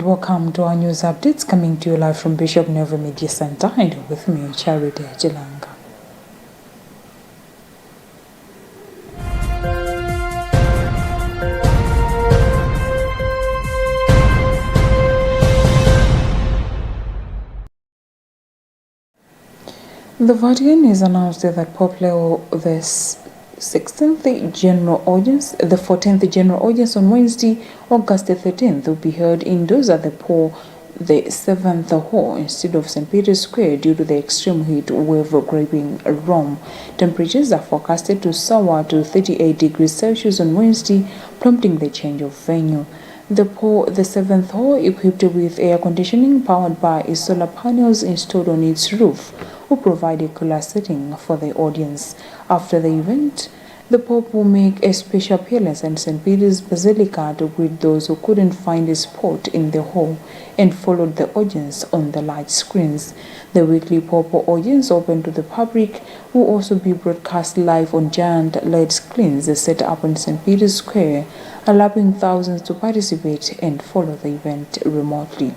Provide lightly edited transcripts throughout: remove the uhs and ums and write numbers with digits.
and welcome to our news updates coming to you live from Bishop Nova Media Center, and with me, Charity Chilanga. The Vatican has announced that Pope Leo the 14th General Audience on Wednesday, August 13th, will be held indoors at the 7th Hall instead of St. Peter's Square due to the extreme heat wave gripping Rome. Temperatures are forecasted to soar to 38 degrees Celsius on Wednesday, prompting the change of venue. The 7th Hall, equipped with air conditioning powered by solar panels installed on its roof, will provide a cooler setting for the audience. After the event, the Pope will make a special appearance at St. Peter's Basilica to greet those who couldn't find a spot in the hall and followed the audience on the large screens. The weekly Pope audience, open to the public, will also be broadcast live on giant LED screens set up in St. Peter's Square, allowing thousands to participate and follow the event remotely.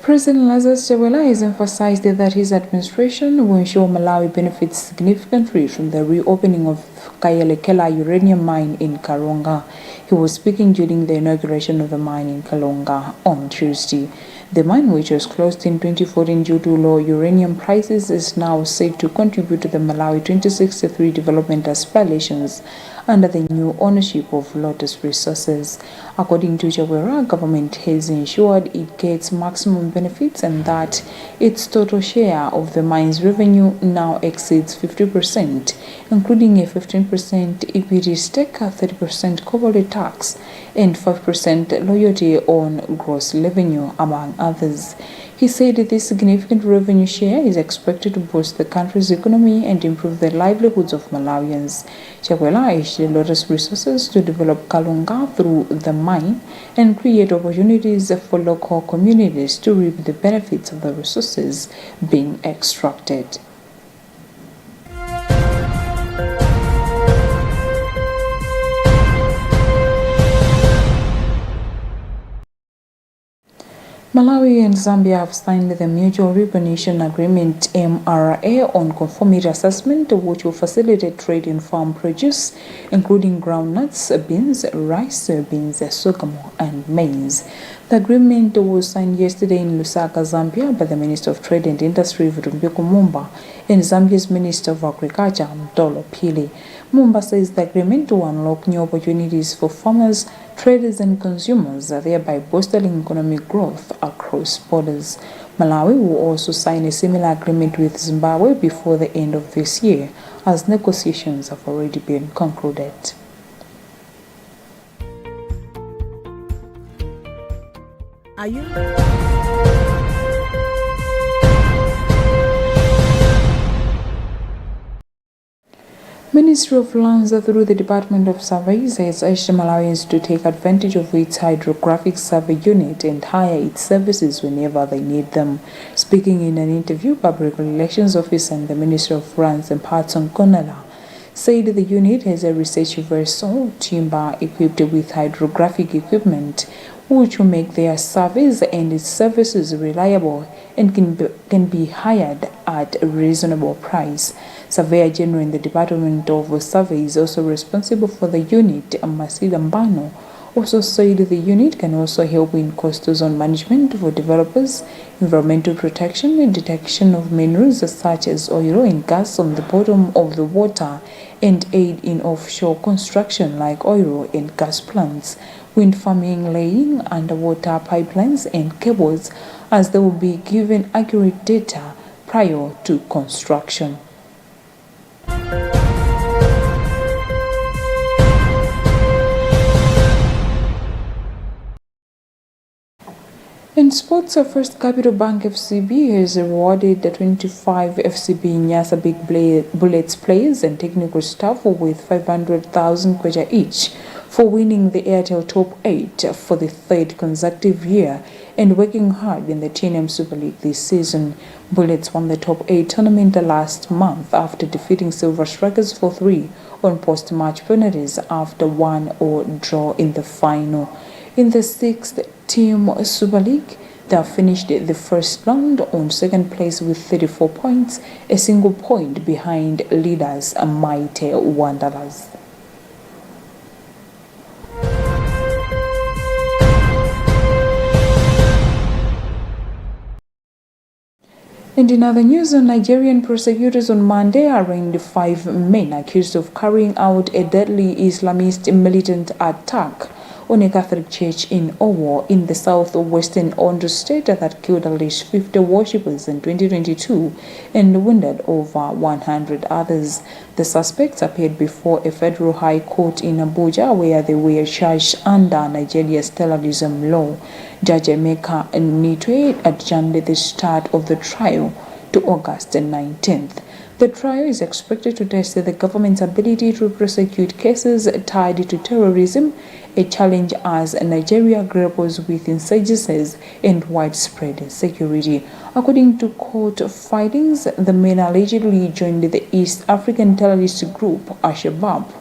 President Lazarus Chakwera has emphasized that his administration will ensure Malawi benefits significantly from the reopening of Kayelekela uranium mine in Kalonga. He was speaking during the inauguration of the mine in Kalonga on Tuesday. The mine, which was closed in 2014 due to low uranium prices, is now said to contribute to the Malawi 2063 development aspirations under the new ownership of Lotus Resources. According to Chakwera, government has ensured it gets maximum benefits and that its total share of the mine's revenue now exceeds 50%, including a 15% equity stake, 30% corporate tax, and 5% royalty on gross revenue, among others. He said this significant revenue share is expected to boost the country's economy and improve the livelihoods of Malawians. Chakwera urged Lotus Resources to develop Kalonga through the mine and create opportunities for local communities to reap the benefits of the resources being extracted. Malawi and Zambia have signed the Mutual Recognition Agreement (MRA) on conformity assessment, which will facilitate trade in farm produce, including groundnuts, beans, rice, soybeans, sorghum, and maize. The agreement was signed yesterday in Lusaka, Zambia, by the Minister of Trade and Industry, Vitumbiko Mumba, and Zambia's Minister of Agriculture, Mtolo Pili. Mumba says the agreement will unlock new opportunities for farmers, traders, and consumers, thereby bolstering economic growth across borders. Malawi will also sign a similar agreement with Zimbabwe before the end of this year, as negotiations have already been concluded. Are you? Ministry of Luntha, through the Department of Surveys, has urged Malawians to take advantage of its hydrographic survey unit and hire its services whenever they need them. Speaking in an interview, Public Relations Officer and the Ministry of Luntha, Patson Konala, said the unit has a research vessel timber equipped with hydrographic equipment, which will make their surveys and its services reliable and can be hired at a reasonable price. Surveyor General in the Department of Survey is also responsible for the unit. Masida Mbano also said the unit can also help in coastal zone management for developers, environmental protection, and detection of minerals such as oil and gas on the bottom of the water, and aid in offshore construction like oil and gas plants, wind farming, laying underwater pipelines and cables, as they will be given accurate data prior to construction. In sports, First Capital Bank FCB has awarded the 25 FCB Nyasa Big Bullets players and technical staff with 500,000 kwacha each for winning the Airtel Top 8 for the third consecutive year and working hard in the TNM Super League this season. Bullets won the top 8 tournament last month after defeating Silver Strikers 4-3 on post-match penalties after 1-1 draw in the final. In the 6th Team Super League, they have finished the first round on second place with 34 points, a single point behind leaders Mighty Wanderers. And in other news, Nigerian prosecutors on Monday arraigned 5 men accused of carrying out a deadly Islamist militant attack on a Catholic church in Owo in the southwestern Ondo state that killed at least 50 worshippers in 2022 and wounded over 100 others. The suspects appeared before a federal high court in Abuja where they were charged under Nigeria's terrorism law. Judge Emeka Nitwe adjourned the start of the trial to August 19th. The trial is expected to test the government's ability to prosecute cases tied to terrorism, a challenge as Nigeria grapples with insurgencies and widespread insecurity. According to court filings, the men allegedly joined the East African terrorist group Al-Shabaab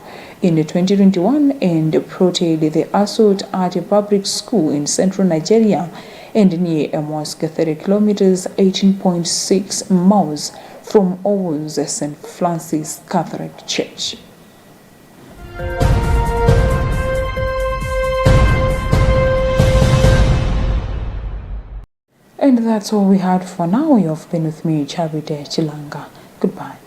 in 2021 and plotted the assault at a public school in central Nigeria and near a mosque 30 kilometers, 18.6 miles from Owo's St. Francis Catholic Church. And that's all we had for now. You've been with me, Charity Chilanga. Goodbye.